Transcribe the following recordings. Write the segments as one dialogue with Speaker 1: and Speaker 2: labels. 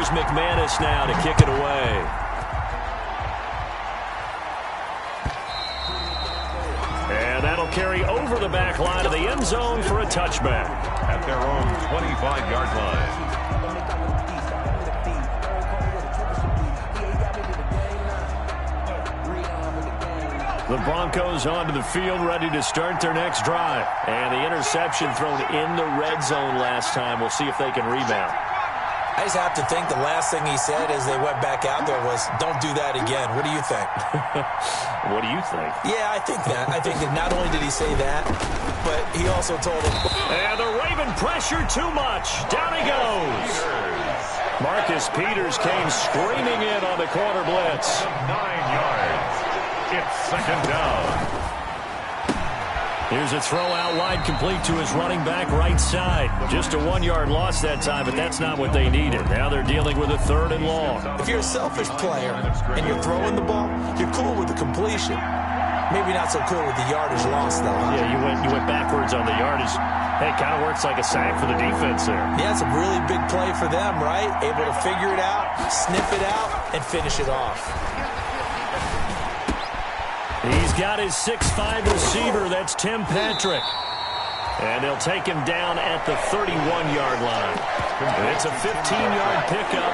Speaker 1: Here's McManus now to kick it away. And that'll carry over the back line of the end zone for a touchback.
Speaker 2: At their own 25-yard line.
Speaker 1: The Broncos onto the field, ready to start their next drive. And the interception thrown in the red zone last time. We'll see if they can rebound.
Speaker 3: I just have to think the last thing he said as they went back out there was, don't do that again. What do you think?
Speaker 1: What do you think?
Speaker 3: Yeah, I think that. I think that not only did he say that, but he also told him.
Speaker 1: And the Raven pressure too much. Down he goes. Marcus Peters came screaming in on the corner blitz.
Speaker 2: 9 yards. It's second down.
Speaker 1: Here's a throw out wide, complete to his running back right side. Just a 1-yard loss that time, but that's not what they needed. Now they're dealing with a 3rd and long.
Speaker 3: If you're a selfish player and you're throwing the ball, you're cool with the completion. Maybe not so cool with the yardage loss, though.
Speaker 1: Yeah, you went backwards on the yardage. Hey, it kind of works like a sack for the defense there.
Speaker 3: Yeah, it's a really big play for them, right? Able to figure it out, sniff it out, and finish it off.
Speaker 1: He's got his 6'5" receiver. That's Tim Patrick. And they'll take him down at the 31-yard line. And it's a 15-yard pickup,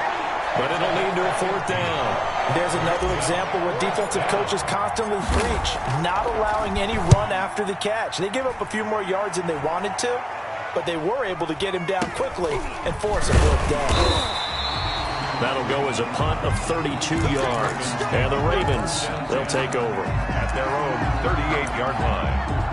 Speaker 1: but it'll lead to a 4th down.
Speaker 3: There's another example where defensive coaches constantly preach, not allowing any run after the catch. They give up a few more yards than they wanted to, but they were able to get him down quickly and force a 4th down.
Speaker 1: That'll go as a punt of 32 yards. And the Ravens, they'll take over.
Speaker 2: At their own 38-yard line.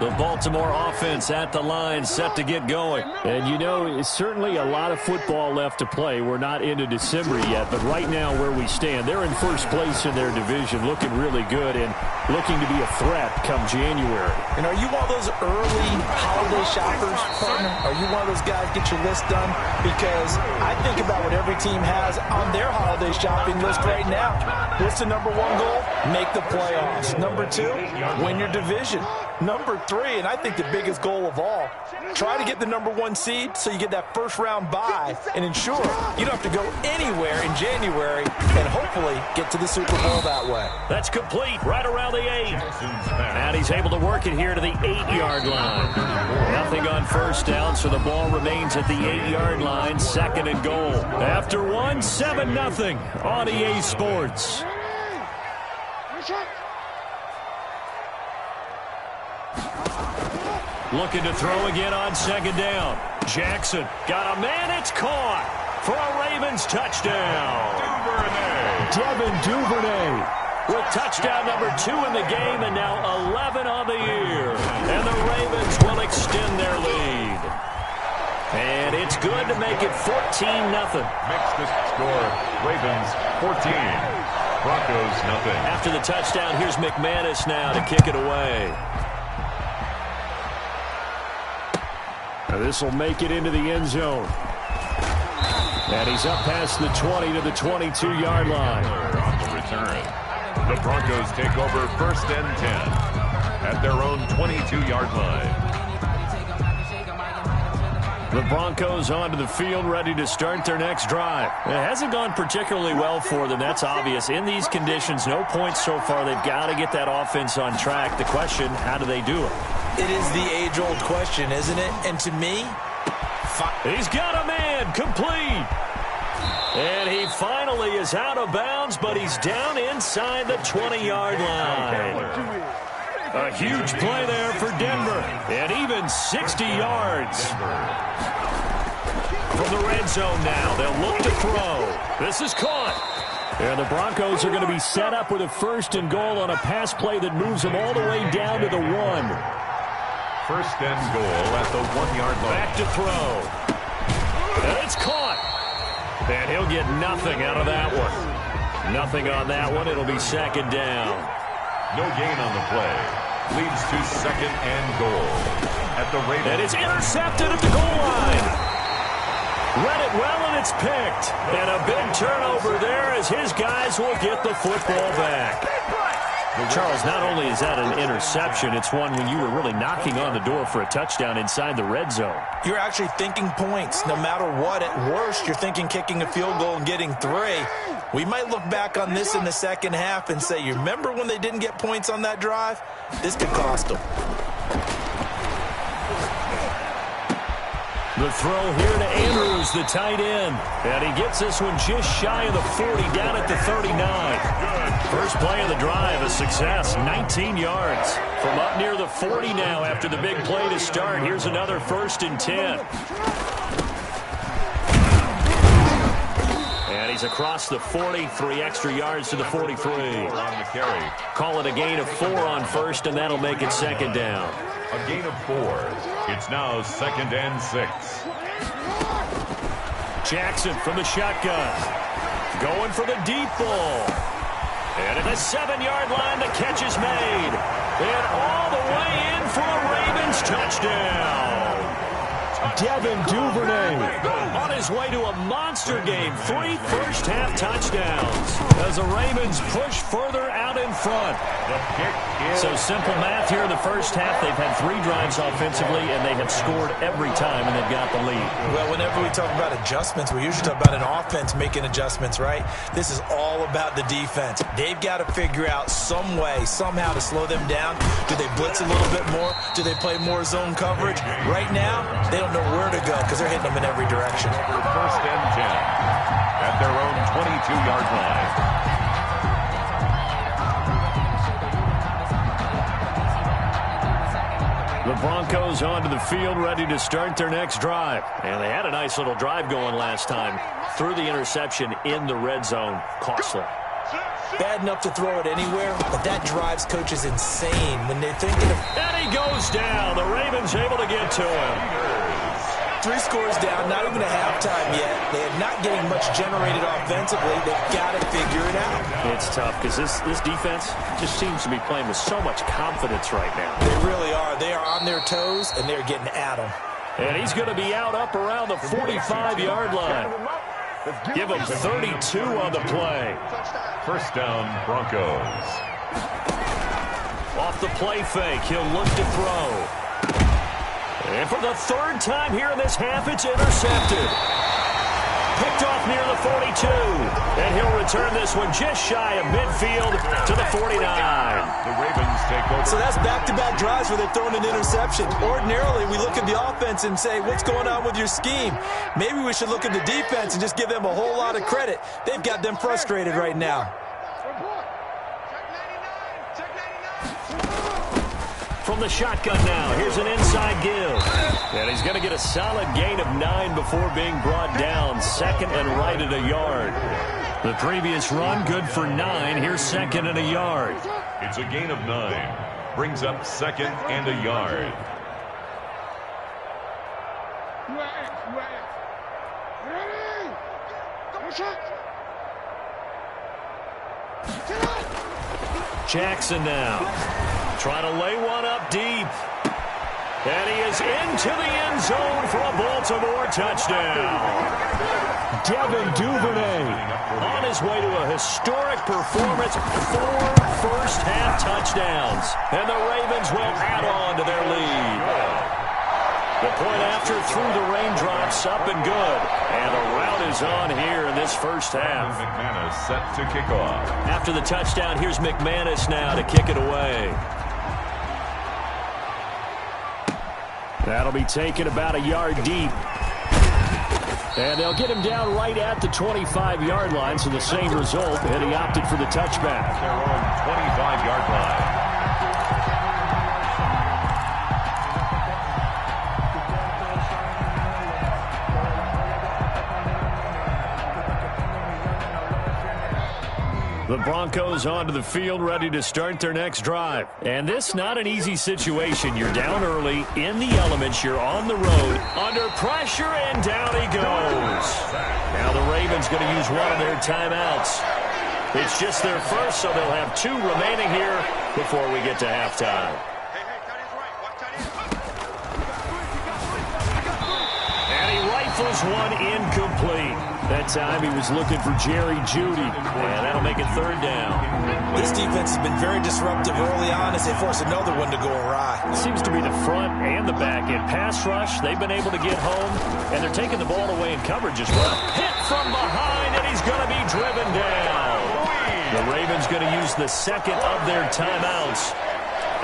Speaker 1: The Baltimore offense at the line, set to get going. And, you know, it's certainly a lot of football left to play. We're not into December yet, but right now where we stand, they're in first place in their division, looking really good and looking to be a threat come January.
Speaker 3: And are you one of those early holiday shoppers, partner? Are you one of those guys get your list done? Because I think about what every team has on their holiday shopping list right now. What's the number 1 goal? Make the playoffs. Number 2, win your division. Number 3, and I think the biggest goal of all, try to get the number 1 seed so you get that first-round bye and ensure you don't have to go anywhere in January and hopefully get to the Super Bowl that way.
Speaker 1: That's complete right around the 8. And he's able to work it here to the 8-yard line. Nothing on first down, so the ball remains at the 8-yard line, 2nd and goal. After 1, 7-0 on EA Sports. Looking to throw again on 2nd down. Jackson got a man. It's caught for a Ravens touchdown. Devin Duvernay with touchdown number 2 in the game and now 11 on the year. And the Ravens will extend their lead. And it's good to make it 14-0.
Speaker 2: Makes the score Ravens 14. Broncos nothing.
Speaker 1: After the touchdown, here's McManus now to kick it away. This will make it into the end zone. And he's up past the 20 to the 22-yard line.
Speaker 2: On the return. The Broncos take over 1st and 10 at their own 22-yard line.
Speaker 1: The Broncos onto the field, ready to start their next drive. It hasn't gone particularly well for them. That's obvious. In these conditions, no points so far. They've got to get that offense on track. The question, how do they do it?
Speaker 3: It is the age-old question, isn't it? And to me,
Speaker 1: he's got a man, complete. And he finally is out of bounds, but he's down inside the 20-yard line. A huge play there for Denver, and even 60 yards. From the red zone now, they'll look to throw. This is caught. And the Broncos are going to be set up with a 1st and goal on a pass play that moves them all the way down to the 1.
Speaker 2: 1st and goal at the 1-yard line.
Speaker 1: Back to throw. And it's caught. And he'll get nothing out of that one. Nothing on that one. It'll be 2nd down.
Speaker 2: No gain on the play. Leads to 2nd and goal at the Ravens.
Speaker 1: And it's intercepted at the goal line. Read it well, and it's picked. And a big turnover there as his guys will get the football back. Charles, not only is that an interception, it's one when you were really knocking on the door for a touchdown inside the red zone.
Speaker 3: You're actually thinking points. No matter what, at worst, you're thinking kicking a field goal and getting 3. We might look back on this in the second half and say, you remember when they didn't get points on that drive? This could cost them.
Speaker 1: The throw here to Andrews, the tight end. And he gets this one just shy of the 40, down at the 39. First play of the drive, a success, 19 yards. From up near the 40 now after the big play to start. Here's another 1st and 10. And he's across the 40, 3 extra yards to the 43.
Speaker 2: On the carry.
Speaker 1: Call it a gain of 4 on first, and that'll make it 2nd down.
Speaker 2: A gain of 4. It's now 2nd and 6.
Speaker 1: Jackson from the shotgun. Going for the deep ball. And at the 7-yard line, the catch is made. And all the way in for a Ravens touchdown. Devin Duvernay on his way to a monster game. 3 first-half touchdowns as the Ravens push further out in front. So simple math here in the first half. They've had 3 drives offensively, and they have scored every time, and they've got the lead.
Speaker 3: Well, whenever we talk about adjustments, we usually talk about an offense making adjustments, right? This is all about the defense. They've got to figure out some way, somehow to slow them down. Do they blitz a little bit more? Do they play more zone coverage? Right now, they don't know where to go because they're hitting them in every direction.
Speaker 2: 1st and 10 at their own 22-yard line.
Speaker 1: The Broncos onto the field, ready to start their next drive. And they had a nice little drive going last time. Threw the interception in the red zone. Costly.
Speaker 3: Bad enough to throw it anywhere, but that drives coaches insane when they're thinking of...
Speaker 1: And he goes down. The Ravens able to get to him.
Speaker 3: 3 scores down, not even a halftime yet. They are not getting much generated offensively. They've got to figure it out.
Speaker 1: It's tough because this defense just seems to be playing with so much confidence right now.
Speaker 3: They really are. They are on their toes, and they're getting at them.
Speaker 1: And he's going to be out up around the 45-yard line. Give him 32 on the play.
Speaker 2: 1st down, Broncos.
Speaker 1: Off the play fake, he'll look to throw. And for the 3rd time here in this half, it's intercepted. Picked off near the 42. And he'll return this one just shy of midfield to the 49.
Speaker 2: The Ravens take over.
Speaker 3: So that's back-to-back drives where they're throwing an interception. Ordinarily, we look at the offense and say, what's going on with your scheme? Maybe we should look at the defense and just give them a whole lot of credit. They've got them frustrated right now.
Speaker 1: From the shotgun now, here's an inside give. And he's going to get a solid gain of 9 before being brought down. 2nd and right at a yard. The previous run, good for 9. Here's 2nd and a yard.
Speaker 2: It's a gain of 9. Brings up 2nd and a yard.
Speaker 1: Jackson now. Trying to lay one up deep. And he is into the end zone for a Baltimore touchdown. Devin Duvernay on his way to a historic performance. 4 first-half touchdowns. And the Ravens will add on to their lead. The point after through the raindrops, up and good. And the route is on here in this first half.
Speaker 2: McManus set to kick off.
Speaker 1: After the touchdown, here's McManus now to kick it away. That'll be taken about a yard deep. And they'll get him down right at the 25-yard line, so the same result, and he opted for the touchback.
Speaker 2: Their own 25-yard line.
Speaker 1: The Broncos onto the field, ready to start their next drive. And this not an easy situation. You're down early, in the elements, you're on the road, under pressure, and down he goes. Now the Ravens going to use one of their timeouts. It's just their first, so they'll have 2 remaining here before we get to halftime. And he Rifles one incomplete. That time he was looking for Jerry Jeudy, and that'll make it third down.
Speaker 3: This defense has been very disruptive early on as they force another one to go awry.
Speaker 1: Seems to be the front and the back end. Pass rush, they've been able to get home, and they're taking the ball away in coverage as well. Hit from behind, and he's going to be driven down. The Ravens going to use the second of their timeouts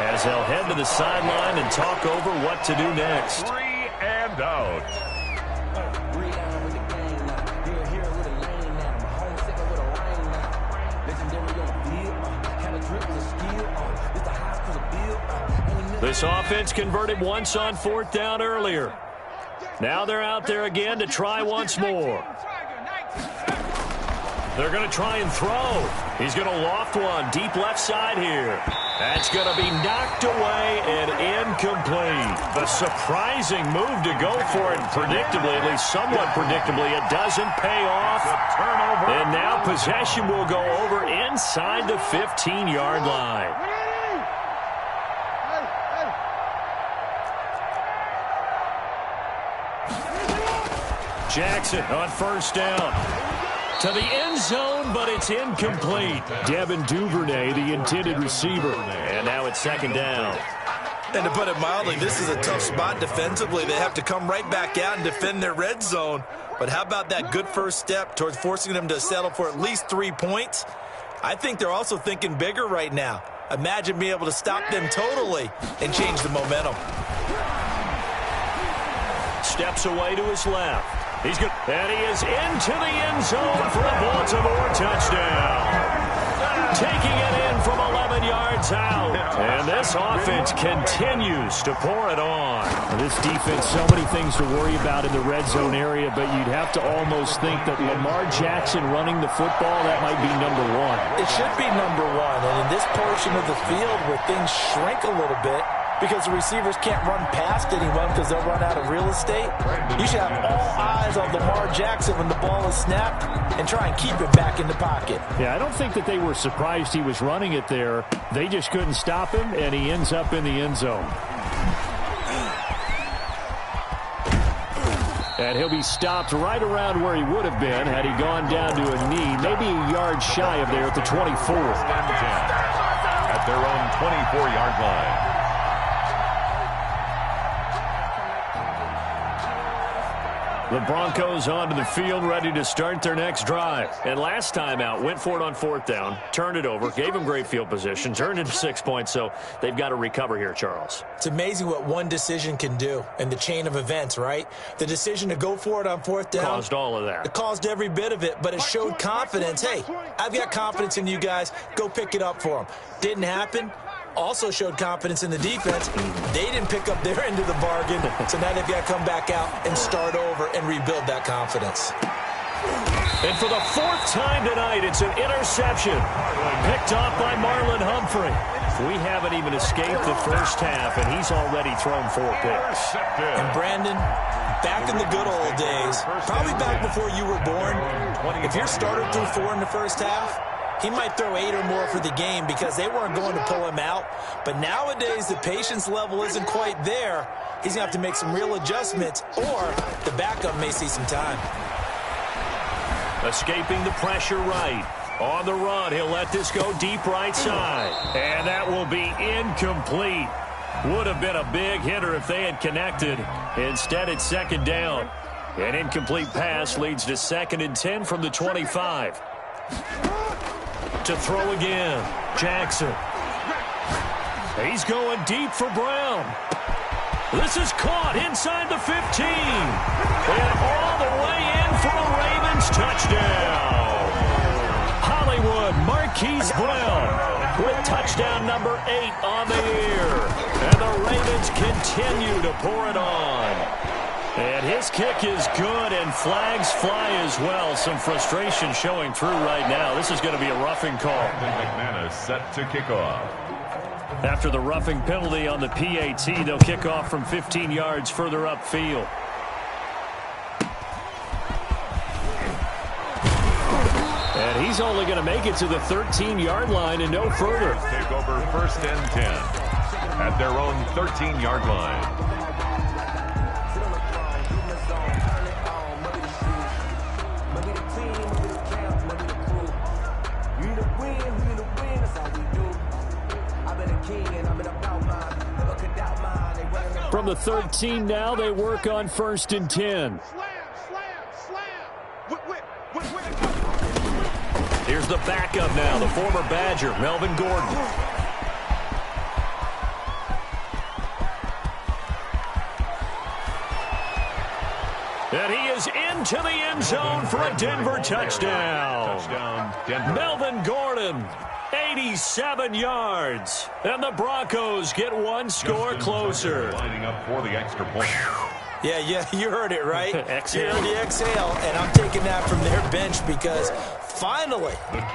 Speaker 1: as they'll head to the sideline and talk over what to do next.
Speaker 2: 3 and out.
Speaker 1: This offense converted once on fourth down earlier. Now they're out there again to try once more. They're going to try and throw. He's going to loft one deep left side here. That's going to be knocked away and incomplete. The surprising move to go for it, predictably, at least somewhat predictably, it doesn't pay off. And now possession will go over inside the 15-yard line. Jackson on first down. To the end zone, but it's incomplete. Devin Duvernay, the intended receiver. And now it's second down.
Speaker 3: And to put it mildly, this is a tough spot defensively. They have to come right back out and defend their red zone. But how about that good first step towards forcing them to settle for at least 3 points? I think they're also thinking bigger right now. Imagine being able to stop them totally and change the momentum.
Speaker 1: Steps away to his left. He's good. And he is into the end zone for a Baltimore touchdown. Taking it in from 11 yards out. And this offense continues to pour it on.
Speaker 4: This defense, so many things to worry about in the red zone area, but you'd have to almost think that Lamar Jackson running the football, that might be number one.
Speaker 3: It should be number one. And in this portion of the field where things shrink a little bit, because the receivers can't run past anyone because they'll run out of real estate, you should have all eyes on Lamar Jackson when the ball is snapped and try and keep it back in the pocket.
Speaker 4: Yeah, I don't think that they were surprised he was running it there. They just couldn't stop him, and he ends up in the end zone. And he'll be stopped right around where he would have been had he gone down to a knee, maybe a yard shy of there at the 24.
Speaker 2: At their own 24-yard line.
Speaker 1: The Broncos onto the field, ready to start their next drive. And last time out, went for it on fourth down, turned it over, gave them great field position, turned into 6 points, so they've got to recover here, Charles.
Speaker 3: It's amazing what one decision can do in the chain of events, right? The decision to go for it on fourth down
Speaker 1: caused all of that.
Speaker 3: It caused every bit of it, but it showed confidence. Hey, I've got confidence in you guys. Go pick it up for them. Didn't happen. Also showed confidence in the defense. They didn't pick up their end of the bargain, so now they've got to come back out and start over and rebuild that confidence.
Speaker 1: And for the fourth time tonight, it's an interception. Picked off by Marlon Humphrey. We haven't even escaped the first half, and he's already thrown 4 picks.
Speaker 3: And Brandon, back in the good old days, probably back before you were born, if your starter threw 4 in the first half, he might throw 8 or more for the game because they weren't going to pull him out. But nowadays, the patience level isn't quite there. He's going to have to make some real adjustments, or the backup may see some time.
Speaker 1: Escaping the pressure right. On the run, he'll let this go deep right side. And that will be incomplete. Would have been a big hitter if they had connected. Instead, it's second down. An incomplete pass leads to 2nd and 10 from the 25. To throw again, Jackson. He's going deep for Brown. This is caught inside the 15. And all the way in for a Ravens touchdown. Hollywood Marquise Brown with touchdown number 8 on the year. And the Ravens continue to pour it on. And his kick is good, and flags fly as well. Some frustration showing through right now. This is going to be a roughing call.
Speaker 2: McManus set to kick off.
Speaker 1: After the roughing penalty on the PAT, they'll kick off from 15 yards further upfield. And he's only going to make it to the 13-yard line and no further.
Speaker 2: Take over 1st and 10 at their own 13-yard line.
Speaker 4: the 13 now. They work on 1st and 10.
Speaker 1: Here's the backup now, the former Badger, Melvin Gordon. And he is into the end zone for a Denver touchdown.
Speaker 2: Touchdown, Denver.
Speaker 1: Melvin Gordon, 87 yards. And the Broncos get one score closer.
Speaker 2: Lining up for the extra point.
Speaker 3: Yeah, you heard it, right?
Speaker 1: Exhale.
Speaker 3: You heard the exhale, and I'm taking that from their bench because finally,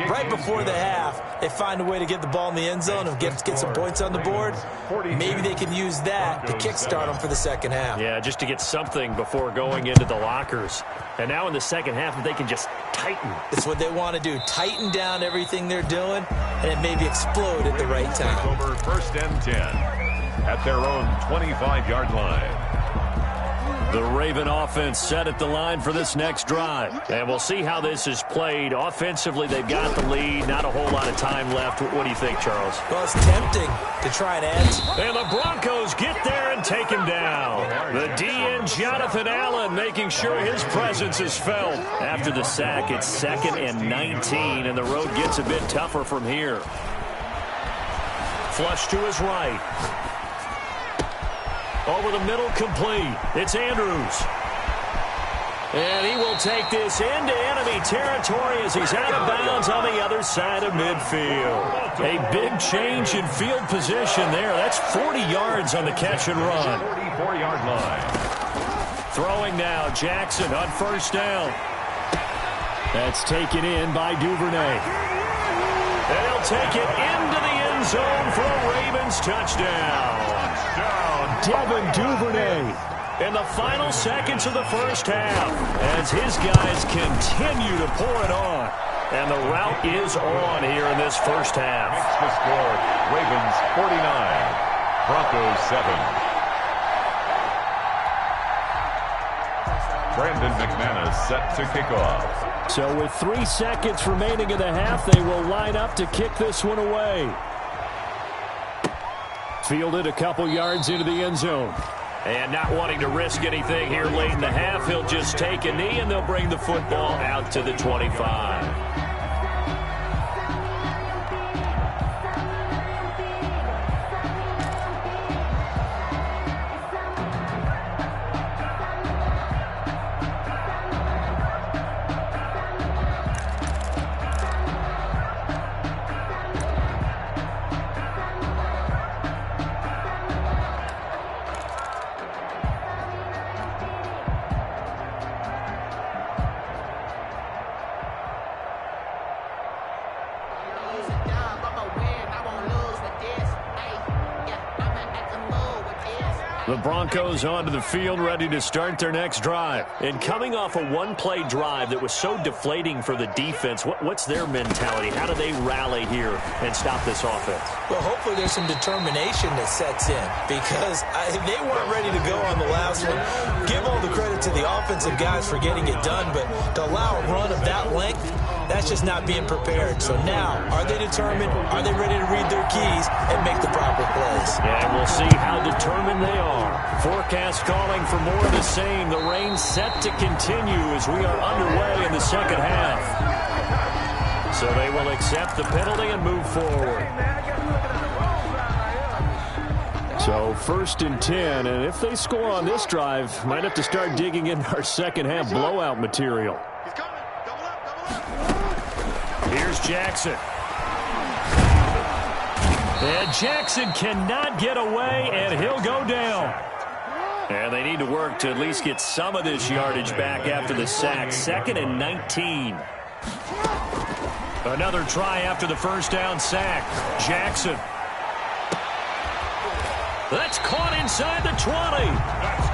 Speaker 3: right before the half, they find a way to get the ball in the end zone and get some points on the board. Maybe they can use that to kickstart them for the second half.
Speaker 1: Yeah, just to get something before going into the lockers. And now in the second half, they can just tighten.
Speaker 3: It's what they want to do, tighten down everything they're doing, and it maybe explode at the right time.
Speaker 2: Over 1st and 10 at their own 25-yard line.
Speaker 1: The Raven offense set at the line for this next drive. And we'll see how this is played. Offensively, they've got the lead. Not a whole lot of time left. What do you think, Charles?
Speaker 3: Well, it's tempting to try and add.
Speaker 1: And the Broncos get there and take him down. The DN, Jonathan Allen, making sure his presence is felt. After the sack, it's 2nd and 19, and the road gets a bit tougher from here. Flush to his right. Over the middle, complete. It's Andrews. And he will take this into enemy territory as he's out of bounds on the other side of midfield. A big change in field position there. That's 40 yards on the catch and run.
Speaker 2: 44-yard line.
Speaker 1: Throwing now, Jackson on 1st down.
Speaker 4: That's taken in by Duvernay.
Speaker 1: And he'll take it into the end zone for a Ravens touchdown.
Speaker 4: Devin Duvernay.
Speaker 1: In the final seconds of the first half, as his guys continue to pour it on. And the route is on here in this first half.
Speaker 2: Makes the score, Ravens 49, Broncos 7. Brandon McManus set to kick off.
Speaker 4: So with 3 seconds remaining in the half, they will line up to kick this one away. Fielded a couple yards into the end zone.
Speaker 1: And not wanting to risk anything here late in the half, he'll just take a knee and they'll bring the football out to the 25. The Broncos onto the field, ready to start their next drive. And coming off a one-play drive that was so deflating for the defense, what's their mentality? How do they rally here and stop this offense?
Speaker 3: Well, hopefully there's some determination that sets in because they weren't ready to go on the last one. Give all the credit to the offensive guys for getting it done, but to allow a run of that length, that's just not being prepared. So now, are they determined? Are they ready to read their keys and make the proper plays?
Speaker 1: And we'll see how determined they are. Forecast calling for more of the same. The rain set to continue as we are underway in the second half. So they will accept the penalty and move forward.
Speaker 4: So 1st and 10, and if they score on this drive, might have to start digging in our second half blowout material.
Speaker 1: Here's Jackson. And Jackson cannot get away, and he'll go down. And they need to work to at least get some of this yardage back after the sack. 2nd and 19. Another try after the first down sack. Jackson. That's caught inside the 20.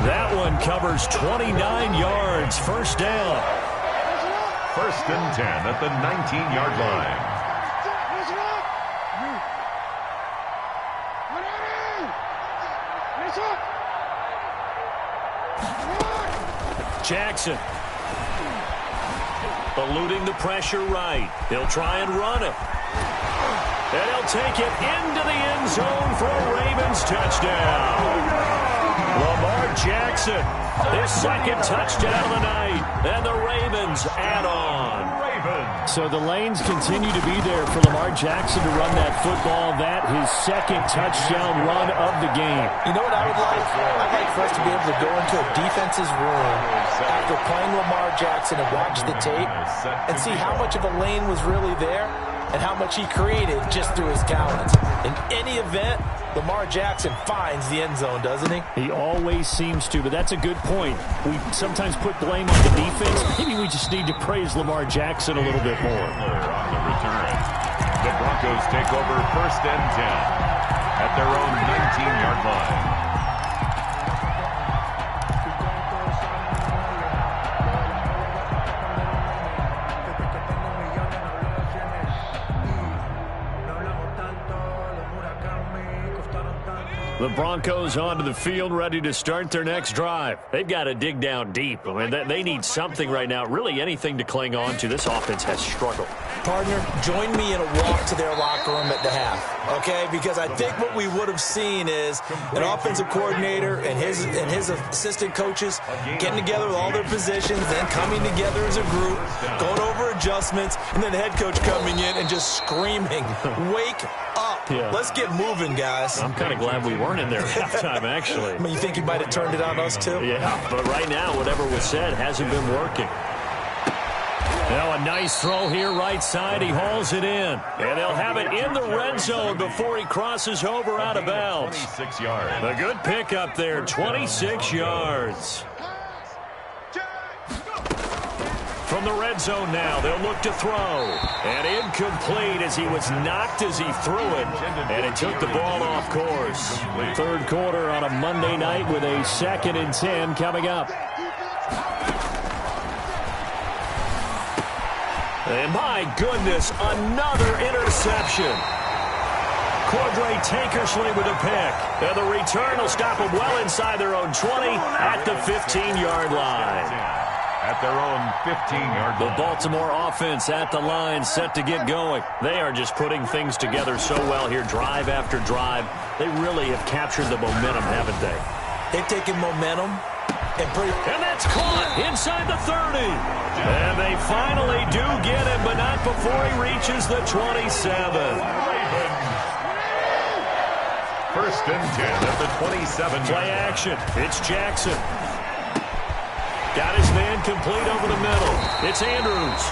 Speaker 1: That one covers 29 yards. First down.
Speaker 2: 1st and 10 at the 19-yard line.
Speaker 1: Jackson. Eluding the pressure right. He'll try and run it. And he'll take it into the end zone for a Ravens touchdown. Lamar Jackson, his second touchdown of the night, and the Ravens add on.
Speaker 4: So the lanes continue to be there for Lamar Jackson to run that football. That his second touchdown run of the game.
Speaker 3: You know what I would like? I'd like for us to be able to go into a defense's room after playing Lamar Jackson and watch the tape and see how much of a lane was really there and how much he created just through his talents. In any event, Lamar Jackson finds the end zone, doesn't he?
Speaker 4: He always seems to, but that's a good point. We sometimes put blame on the defense. Maybe we just need to praise Lamar Jackson a little bit more.
Speaker 2: On the return. The Broncos take over 1st and 10 at their own 19-yard line.
Speaker 1: The Broncos onto the field, ready to start their next drive. They've got to dig down deep. I mean, they need something right now, really anything to cling on to. This offense has struggled.
Speaker 3: Partner, join me in a walk to their locker room at the half, okay? Because I think what we would have seen is an offensive coordinator and his assistant coaches getting together with all their positions, then coming together as a group, going over adjustments, and then the head coach coming in and just screaming, "Wake up.
Speaker 1: Yeah.
Speaker 3: Let's get moving, guys."
Speaker 1: I'm kind of glad we weren't in there at halftime, actually.
Speaker 3: I mean, you think he might have turned it on us, too?
Speaker 1: Yeah, but right now, whatever was said hasn't been working. Now a nice throw here, right side. He hauls it in. And they'll have it in the red zone before he crosses over out of bounds.
Speaker 2: 26 yards.
Speaker 1: A good pick up there, 26 yards. From the red zone now, they'll look to throw. And incomplete as he was knocked as he threw it. And it took the ball off course.
Speaker 4: Third quarter on a Monday night with a 2nd and 10 coming up.
Speaker 1: And my goodness, another interception. Cordray Tankersley with a pick. And the return will stop them well inside their own 20 at the 15-yard line.
Speaker 2: At their own 15-yard line.
Speaker 1: The Baltimore offense at the line, set to get going. They are just putting things together so well here, drive after drive. They really have captured the momentum, haven't they?
Speaker 3: They've taken momentum
Speaker 1: and that's caught inside the 30. And they finally do get him, but not before he reaches the 27.
Speaker 2: 1st and 10 at the 27.
Speaker 1: Play action. It's Jackson. Got his man complete over the middle. It's Andrews.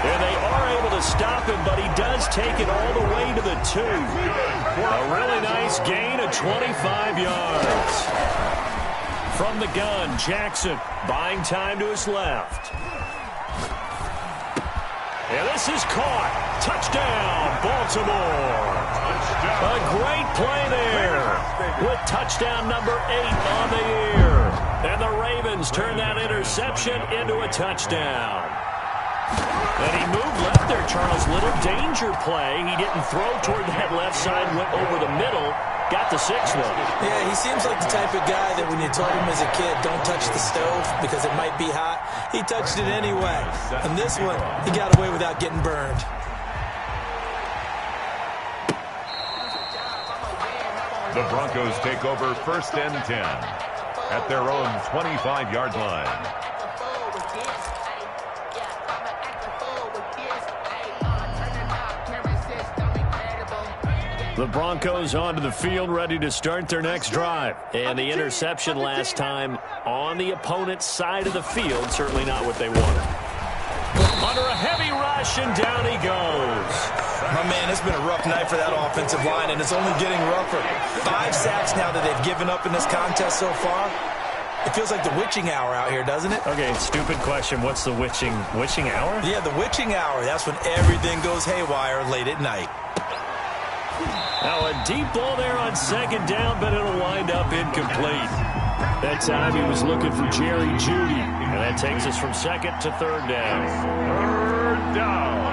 Speaker 1: And they are able to stop him, but he does take it all the way to the 2. A really nice gain of 25 yards. From the gun, Jackson buying time to his left. And this is caught. Touchdown, Baltimore. A great play there with touchdown number 8 on the year. And the Ravens turn that interception into a touchdown. And he moved left there, Charles. Little danger play. He didn't throw toward that left side, went over the middle. Got the 6th one.
Speaker 3: Yeah, he seems like the type of guy that when you told him as a kid, don't touch the stove because it might be hot, he touched it anyway. And this one, he got away without getting burned.
Speaker 2: The Broncos take over 1st and 10 at their own 25-yard line.
Speaker 1: The Broncos onto the field, ready to start their next drive. And the interception last time on the opponent's side of the field, certainly not what they wanted. Under a heavy rush, and down he goes.
Speaker 3: My man, it's been a rough night for that offensive line, and it's only getting rougher. 5 sacks now that they've given up in this contest so far. It feels like the witching hour out here, doesn't it?
Speaker 1: Okay, stupid question. What's the witching hour?
Speaker 3: Yeah, the witching hour. That's when everything goes haywire late at night.
Speaker 1: Now a deep ball there on 2nd down, but it'll wind up incomplete. That time he was looking for Jerry Jeudy. And that takes us from 2nd to 3rd down.
Speaker 2: 3rd down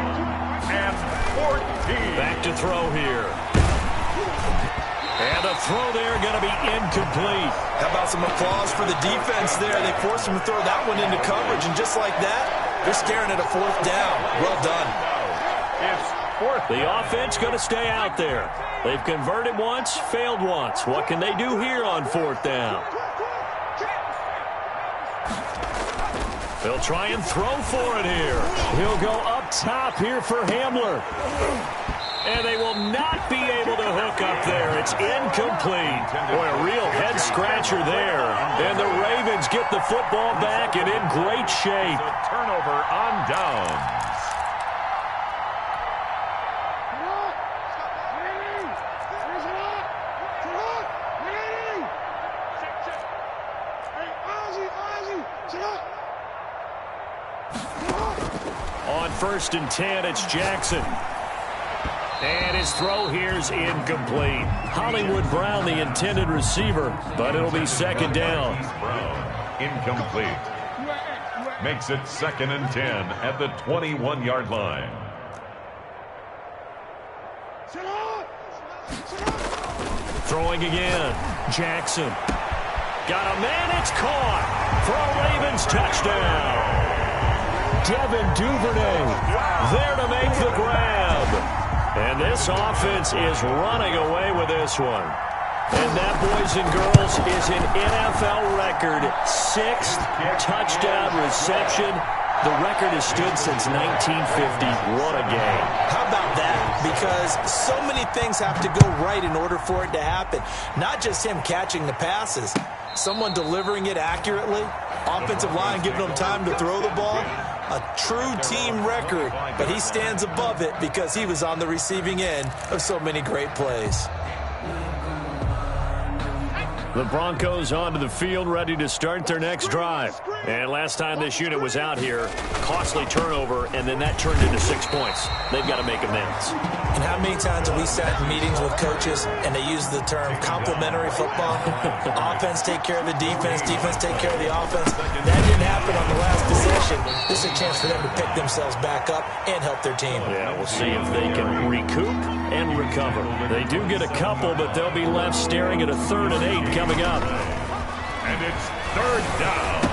Speaker 2: and 14.
Speaker 1: Back to throw here. And a throw there going to be incomplete.
Speaker 3: How about some applause for the defense there? They forced him to throw that one into coverage, and just like that, they're staring at a 4th down. Well done.
Speaker 2: It's 4th.
Speaker 1: The offense going to stay out there. They've converted once, failed once. What can they do here on 4th down? They'll try and throw for it here.
Speaker 4: He'll go up top here for Hamler.
Speaker 1: And they will not be able to hook up there. It's incomplete. Boy, a real head-scratcher there. And the Ravens get the football back and in great shape.
Speaker 2: A turnover on downs.
Speaker 1: On 1st and 10, it's Jackson. And his throw here's incomplete. Hollywood Brown, the intended receiver, but it'll be 2nd down.
Speaker 2: Brown, incomplete. Makes it 2nd and 10 at the 21-yard line.
Speaker 1: Throwing again. Jackson. Got a man, it's caught for a Ravens touchdown. Devin Duvernay there to make the grab. And this offense is running away with this one. And that, boys and girls, is an NFL record 6th touchdown reception. The record has stood since 1950. What a game.
Speaker 3: How about that? Because so many things have to go right in order for it to happen. Not just him catching the passes. Someone delivering it accurately. Offensive line giving them time to throw the ball. A true team record, but he stands above it because he was on the receiving end of so many great plays.
Speaker 1: The Broncos onto the field, ready to start their next drive. And last time this unit was out here, costly turnover, and then that turned into 6 points. They've got to make amends.
Speaker 3: And how many times have we sat in meetings with coaches and they use the term complementary football? Offense take care of the defense, defense take care of the offense. That didn't happen on the last possession. This is a chance for them to pick themselves back up and help their team.
Speaker 1: Yeah, we'll see if they can recoup and recover. They do get a couple, but they'll be left staring at a 3rd and 8 coming up.
Speaker 2: And it's 3rd down.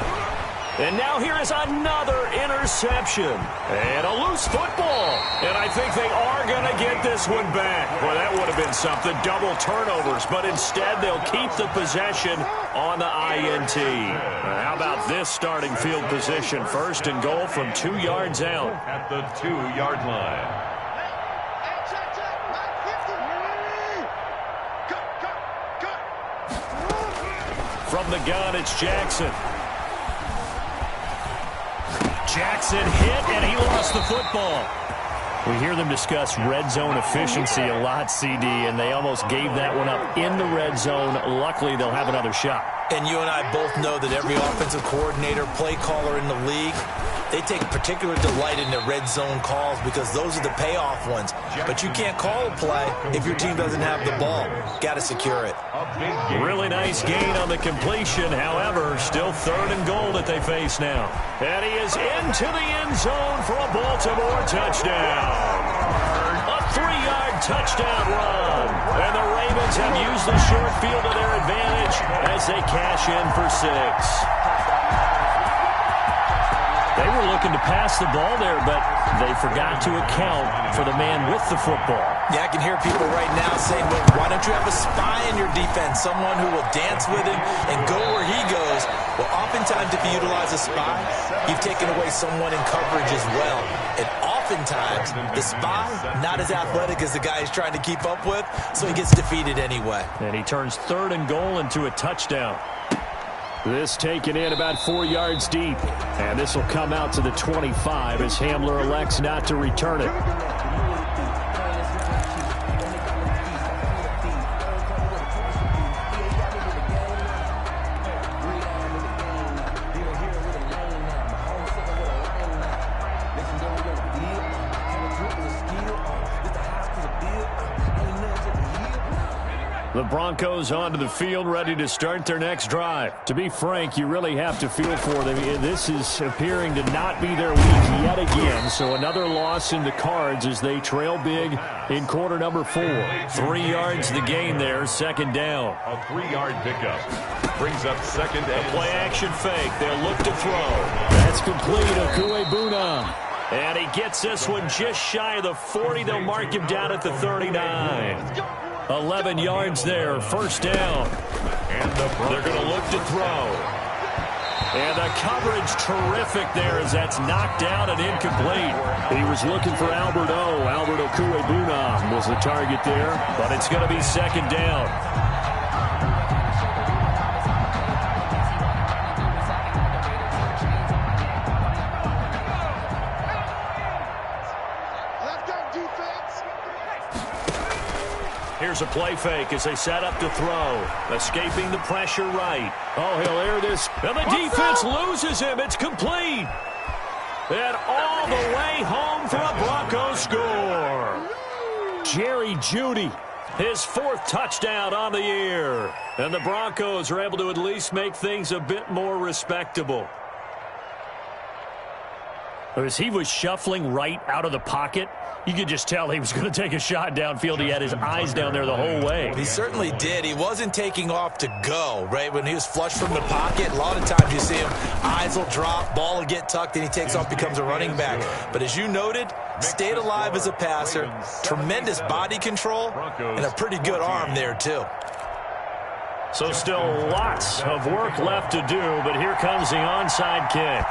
Speaker 1: And now here is another interception. And a loose football. And I think they are going to get this one back. Well, that would have been something. Double turnovers. But instead, they'll keep the possession on the INT. How about this starting field position? 1st and goal from 2 yards out.
Speaker 2: At the 2-yard line.
Speaker 1: From the gun, it's Jackson. Jackson hit, and he lost the football. We hear them discuss red zone efficiency a lot, CD, and they almost gave that one up in the red zone. Luckily, they'll have another shot.
Speaker 3: And you and I both know that every offensive coordinator, play caller in the league, they take particular delight in the red zone calls because those are the payoff ones. But you can't call a play if your team doesn't have the ball. Got to secure it.
Speaker 1: Really nice gain on the completion. However, still 3rd and goal that they face now. And he is into the end zone for a Baltimore touchdown. A 3-yard touchdown run. And the Ravens have used the short field to their advantage as they cash in for 6. They were looking to pass the ball there, but they forgot to account for the man with the football.
Speaker 3: Yeah, I can hear people right now saying, well, why don't you have a spy in your defense, someone who will dance with him and go where he goes? Well, oftentimes if you utilize a spy, you've taken away someone in coverage as well. And oftentimes, the spy, not as athletic as the guy he's trying to keep up with, so he gets defeated anyway.
Speaker 1: And he turns 3rd and goal into a touchdown. This taken in about 4 yards deep. And this will come out to the 25 as Hamler elects not to return it. The Broncos onto the field, ready to start their next drive. To be frank, you really have to feel for them. This is appearing to not be their week yet again. So another loss in the cards as they trail big in quarter number 4. 3 yards the gain there, 2nd down.
Speaker 2: A 3-yard pickup. Brings up 2nd and
Speaker 1: play action fake. They'll look to throw. That's complete. Okuebuna. And he gets this one just shy of the 40. They'll mark him down at the 39. 11 yards there, 1st down.
Speaker 2: And
Speaker 1: they're going to look to throw.
Speaker 4: And the coverage terrific there as that's knocked down and incomplete. He was looking for Albert O. Albert Okwuegbunam was the target there, but it's going to be second down. Here's a play fake as they set up to throw. Escaping the pressure right. Oh, he'll air this. And the defense loses him. It's complete. And all the way home for a Broncos score. Jerry Jeudy, his 4th touchdown on the year. And the Broncos are able to at least make things a bit more respectable. As he was shuffling right out of the pocket, you could just tell he was going to take a shot downfield. He had his eyes down there the whole way.
Speaker 3: He certainly did. He wasn't taking off to go, right? When he was flushed from the pocket, a lot of times you see him, eyes will drop, ball will get tucked, and he takes off, becomes a running back. But as you noted, stayed alive as a passer, tremendous body control, and a pretty good arm there, too.
Speaker 4: So still lots of work left to do, but here comes the onside kick.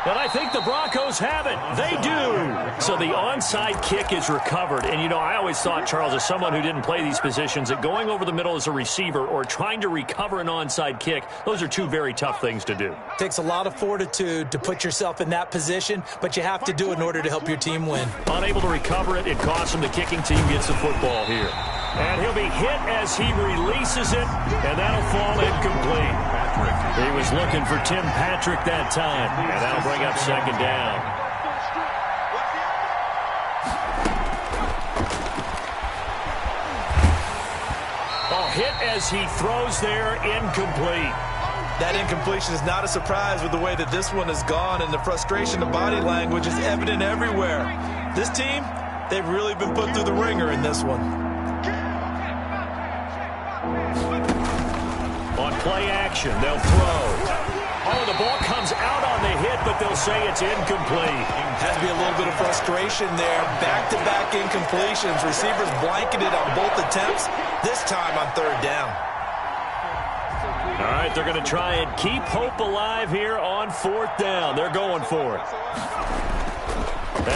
Speaker 4: But I think the Broncos have it. They do. So the onside kick is recovered. And, you know, I always thought, Charles, as someone who didn't play these positions, that going over the middle as a receiver or trying to recover an onside kick, those are two very tough things to do.
Speaker 3: Takes a lot of fortitude to put yourself in that position, but you have to do it in order to help your team win.
Speaker 4: Unable to recover it, it costs him. The kicking team gets the football here. And he'll be hit as he releases it, and that'll fall incomplete. He was looking for Tim Patrick that time, and that'll bring up second down. Oh, hit as he throws there, incomplete.
Speaker 3: That incompletion is not a surprise with the way that this one has gone, and the frustration, the body language is evident everywhere. This team, they've really been put through the ringer in this one.
Speaker 4: On play action, they'll throw. Oh, the ball comes out on the hit, but they'll say it's incomplete.
Speaker 3: Has to be a little bit of frustration there. Back-to-back incompletions. Receivers blanketed on both attempts, this time on third down.
Speaker 4: All right, they're going to try and keep hope alive here on fourth down. They're going for it.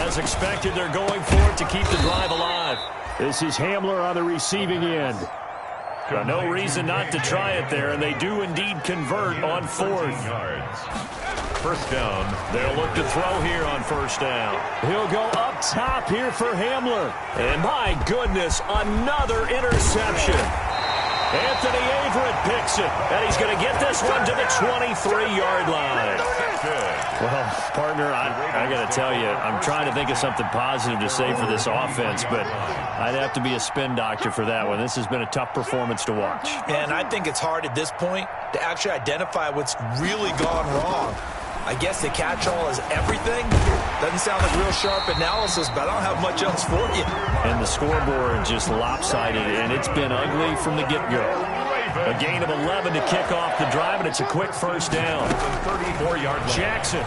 Speaker 4: As expected, they're going for it to keep the drive alive. This is Hamler on the receiving end. No reason not to try it there, and they do indeed convert on fourth.
Speaker 2: First down.
Speaker 4: They'll look to throw here on first down. He'll go up top here for Hamler. And my goodness, another interception. Anthony Averett picks it, and he's going to get this one to the 23-yard line. Well, partner, I got to tell you, I'm trying to think of something positive to say for this offense, but I'd have to be a spin doctor for that one. This has been a tough performance to watch.
Speaker 3: And I think it's hard at this point to actually identify what's really gone wrong. I guess the catch-all is everything. Doesn't sound like real sharp analysis, but I don't have much else for you.
Speaker 4: And the scoreboard just lopsided, and it's been ugly from the get-go. A gain of 11 to kick off the drive, and it's a quick first down.
Speaker 2: 34-yard line.
Speaker 4: Jackson.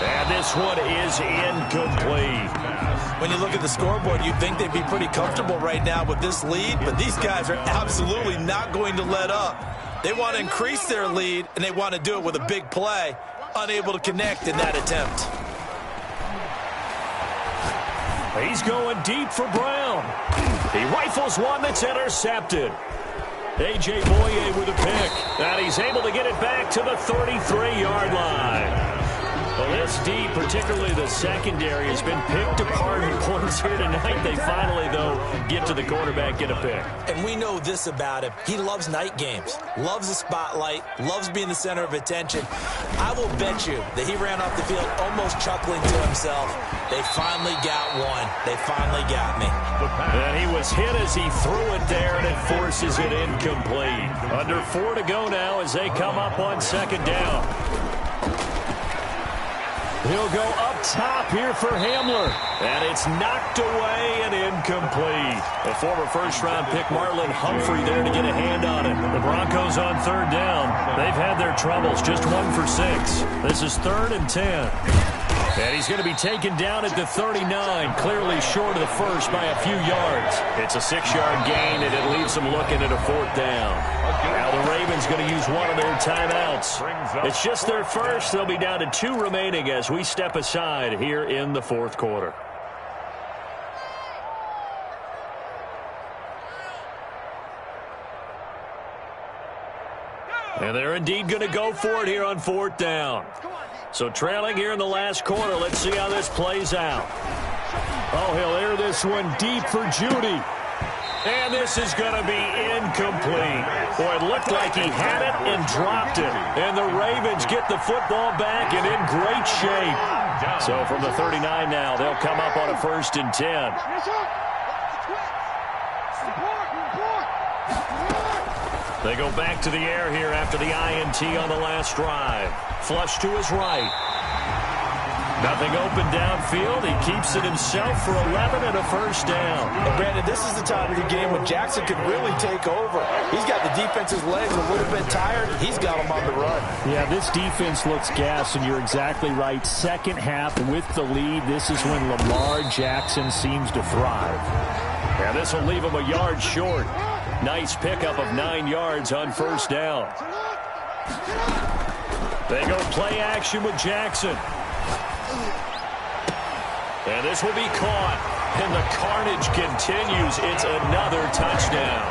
Speaker 4: And this one is incomplete.
Speaker 3: When you look at the scoreboard, you'd think they'd be pretty comfortable right now with this lead, but these guys are absolutely not going to let up. They want to increase their lead, and they want to do it with a big play. Unable to connect in that attempt.
Speaker 4: He's going deep for Brown. He rifles one that's intercepted. A.J. Boye with a pick. And he's able to get it back to the 33-yard line. Well, this D, particularly the secondary, has been picked apart in points here tonight. They finally, though, get to the quarterback, get a pick.
Speaker 3: And we know this about him. He loves night games, loves the spotlight, loves being the center of attention. I will bet you that he ran off the field almost chuckling to himself. They finally got one. They finally got me.
Speaker 4: And he was hit as he threw it there, and it forces it incomplete. Under 4 to go now as they come up on second down. He'll go up top here for Hamler. And it's knocked away and incomplete. A former first-round pick, Marlon Humphrey, there to get a hand on it. The Broncos on third down. They've had their troubles, just 1 for 6. This is 3rd and 10. And he's going to be taken down at the 39, clearly short of the first by a few yards. It's a 6-yard gain, and it leaves them looking at a 4th down. Now the Ravens going to use one of their timeouts. It's just their first. They'll be down to 2 remaining as we step aside here in the 4th quarter. And they're indeed going to go for it here on 4th down. So trailing here in the last quarter. Let's see how this plays out. Oh, he'll air this one deep for Judy. And this is going to be incomplete. Boy, it looked like he had it and dropped it. And the Ravens get the football back and in great shape. So from the 39 now, they'll come up on a 1st and 10. They go back to the air here after the INT on the last drive. Flush to his right. Nothing open downfield. He keeps it himself for 11 and a 1st down.
Speaker 3: And Brandon, this is the time of the game when Jackson could really take over. He's got the defense's legs a little bit tired. He's got them on the run.
Speaker 5: Yeah, this defense looks gassed, and you're exactly right. Second half with the lead, this is when Lamar Jackson seems to thrive.
Speaker 4: Yeah, this will leave him a yard short. Nice pickup of 9 yards on 1st down. They go play action with Jackson. And this will be caught. And the carnage continues. It's another touchdown.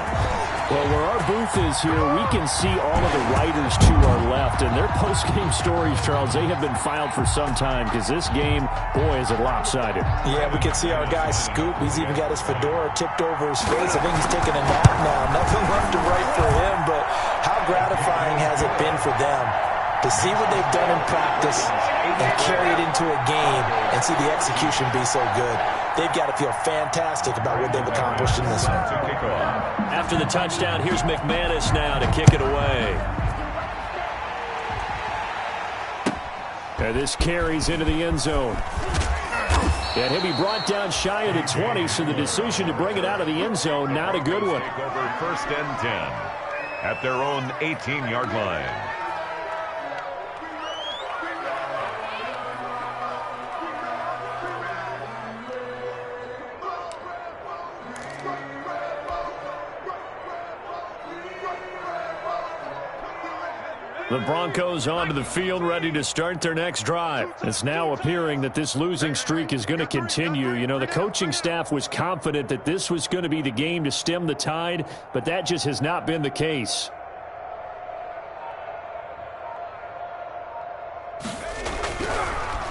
Speaker 5: Well, where our booth is here, we can see all of the writers to our left. And their post-game stories, Charles, they have been filed for some time because this game, boy, is it lopsided.
Speaker 3: Yeah, we can see our guy Scoop. He's even got his fedora tipped over his face. I think he's taking a nap now. Nothing left to write for him, but how gratifying has it been for them to see what they've done in practice and carry it into a game and see the execution be so good. They've got to feel fantastic about what they've accomplished in this one.
Speaker 4: After the touchdown, here's McManus now to kick it away.
Speaker 5: And this carries into the end zone. And he'll be brought down shy of the 20, so the decision to bring it out of the end zone, not a good one.
Speaker 2: Take over 1st and 10 at their own 18-yard line.
Speaker 4: The Broncos onto the field, ready to start their next drive.
Speaker 5: It's now appearing that this losing streak is going to continue. You know, the coaching staff was confident that this was going to be the game to stem the tide, but that just has not been the case.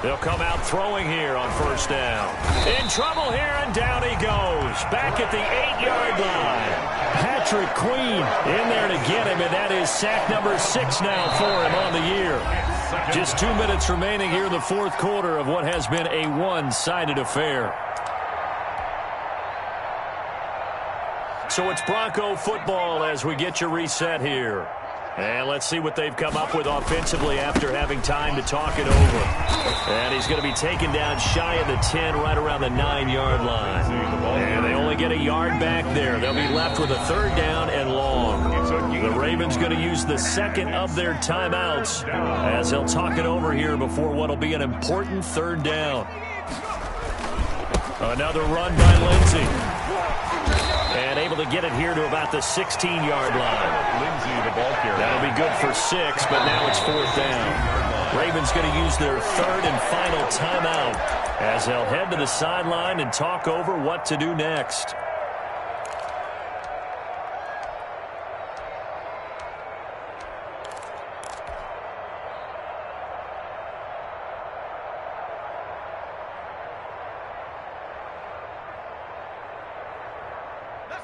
Speaker 4: They'll come out throwing here on 1st down. In trouble here, and down he goes. Back at the 8-yard line.
Speaker 5: Patrick Queen in there to get him, and that is sack number 6 now for him on the year.
Speaker 4: Just 2 minutes remaining here in the 4th quarter of what has been a one-sided affair. So it's Bronco football as we get you reset here. And let's see what they've come up with offensively after having time to talk it over. And he's going to be taken down shy of the 10, right around the 9-yard line. And they only get a yard back there. They'll be left with a 3rd down and long. The Ravens going to use the 2nd of their timeouts as they'll talk it over here before what will be an important 3rd down. Another run by Lindsey. And able to get it here to about the 16-yard line.
Speaker 2: Lindsey, the ball carrier.
Speaker 4: That'll be good for 6, but now it's 4th down. Ravens going to use their 3rd and final timeout as they'll head to the sideline and talk over what to do next.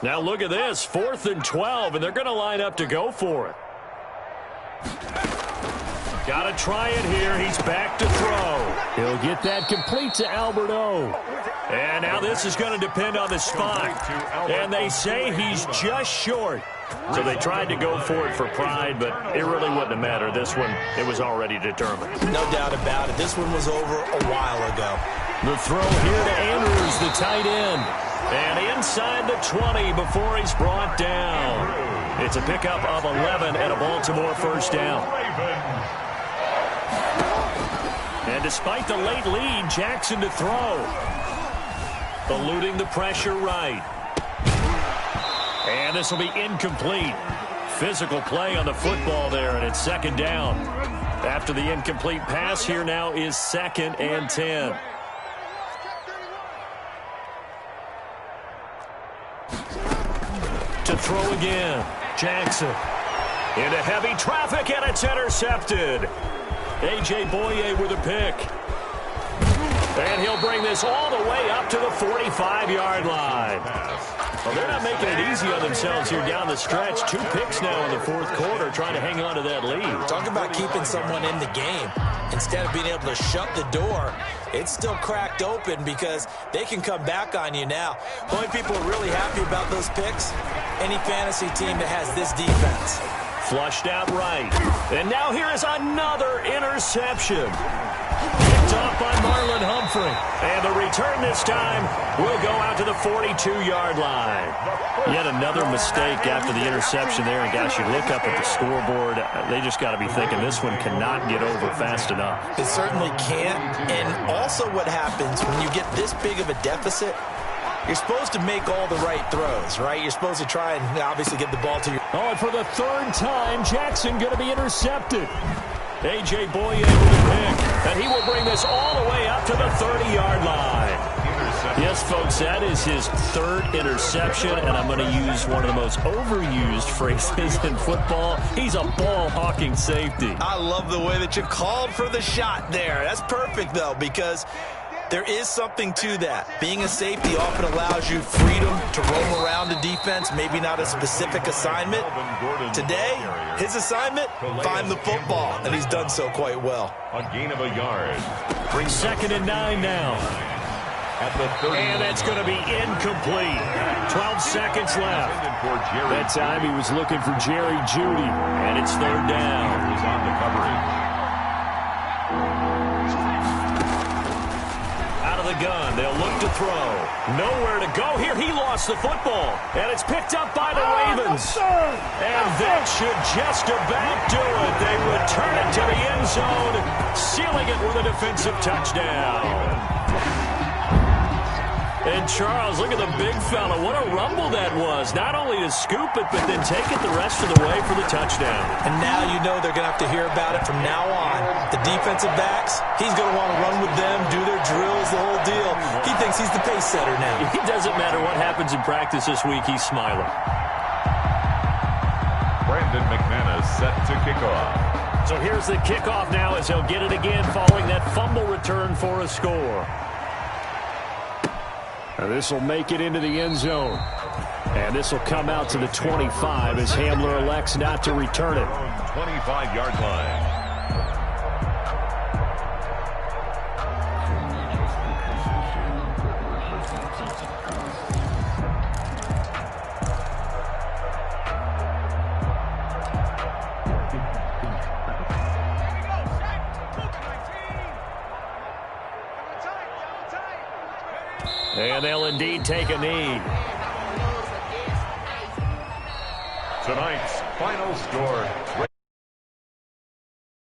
Speaker 4: Now look at this, 4th and 12, and they're going to line up to go for it. Got to try it here. He's back to throw.
Speaker 5: He'll get that complete to Albert O.
Speaker 4: And now this is going to depend on the spot. And they say he's just short. So they tried to go for it for pride, but it really wouldn't have mattered. This one, it was already determined.
Speaker 3: No doubt about it. This one was over a while ago.
Speaker 4: The throw here to Andrews, the tight end. And inside the 20 before he's brought down. It's a pickup of 11 and a Baltimore 1st down. And despite the late lead, Jackson to throw. Eluding the pressure right. And this will be incomplete. Physical play on the football there, and it's second down. After the incomplete pass, here now is 2nd and 10. To throw again. Jackson. Into heavy traffic, and it's intercepted. A.J. Boye with a pick. And he'll bring this all the way up to the 45-yard line. Well, they're not making it easy on themselves here down the stretch. 2 picks now in the 4th quarter, trying to hang on to that lead.
Speaker 3: Talk about keeping someone in the game. Instead of being able to shut the door, it's still cracked open because they can come back on you now. The only people who are really happy about those picks, any fantasy team that has this defense.
Speaker 4: Flushed out right. And now here is another interception. Picked off by Marlon Humphrey. And the return this time will go out to the 42-yard line. Yet another mistake after the interception there. And, guys, you look up at the scoreboard, they just got to be thinking this one cannot get over fast enough.
Speaker 3: It certainly can't. And also what happens when you get this big of a deficit, you're supposed to make all the right throws, right? You're supposed to try and obviously get the ball to your...
Speaker 4: Oh, and for the 3rd time, Jackson going to be intercepted. A.J. Boye with a pick, and he will bring this all the way up to the 30-yard line. Yes, folks, that is his 3rd interception, and I'm going to use one of the most overused phrases in football. He's a ball-hawking safety.
Speaker 3: I love the way that you called for the shot there. That's perfect, though, because there is something to that. Being a safety often allows you freedom to roam around the defense, maybe not a specific assignment. Today, his assignment, find the football, and he's done so quite well.
Speaker 2: A gain of a yard.
Speaker 4: Brings 2nd and 9 now.
Speaker 2: At the 30.
Speaker 4: And that's going to be incomplete. 12 seconds left. That time he was looking for Jerry Jeudy, and it's 3rd down.
Speaker 2: He's on the coverage.
Speaker 4: The gun. They'll look to throw. Nowhere to go here. He lost the football. And it's picked up by the Ravens. And that should just about do it. They return it to the end zone, sealing it with a defensive touchdown. And Charles, look at the big fella. What a rumble that was. Not only to scoop it, but then take it the rest of the way for the touchdown.
Speaker 3: And now you know they're going to have to hear about it from now on. The defensive backs, he's going to want to run with them, do their drills, the whole deal. He thinks he's the pace setter now.
Speaker 4: It doesn't matter what happens in practice this week. He's smiling.
Speaker 2: Brandon McManus set to kick off.
Speaker 4: So here's the kickoff now as he'll get it again following that fumble return for a score. This will make it into the end zone. And this will come out to the 25 as Hamler elects not to return it.
Speaker 2: 25-yard line.
Speaker 4: And they'll indeed take a knee.
Speaker 2: Tonight's final score.